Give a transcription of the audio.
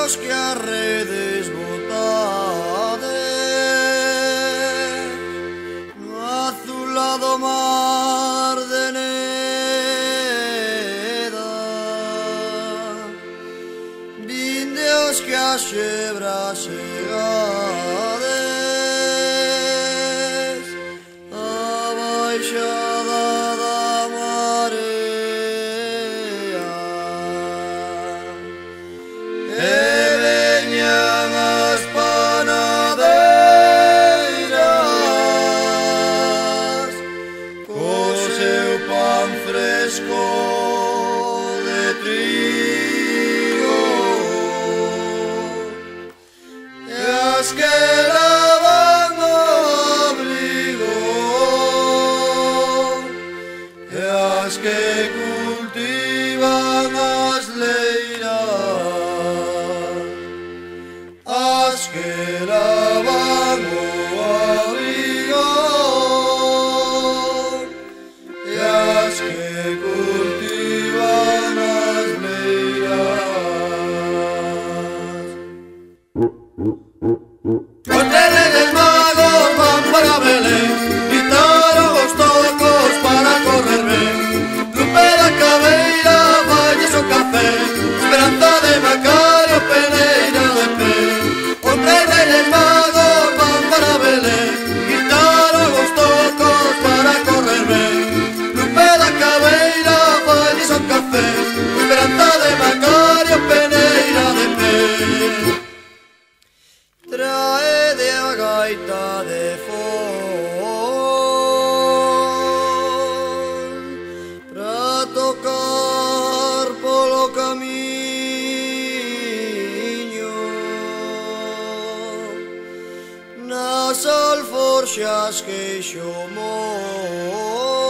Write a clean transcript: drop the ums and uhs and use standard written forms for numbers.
os que a redes botades no azulado mar de Neda, vindeos que a xebra chegades a baixada da marea, e veñan as panadeiras co seu pan fresco de trigo, e as que lavan o abrigo, e as que cultivan as leiras, as que lavan o abrigo, e as que cultivan as leiras. Os tres Reyes Magos van para Belén, quitaron os tocos para correr ben. Lupe da Cabeira valles o café, Esperanza de Macario peneira de pé. Os tres Reyes Magos van para Belén, quitaron os tocos para correr ben. Lupe da Cabeira valles o café, Esperanza de Macario peneira de pé. Traede a gaita de fol pra tocar polo camiño, nas alforxas queixo moi.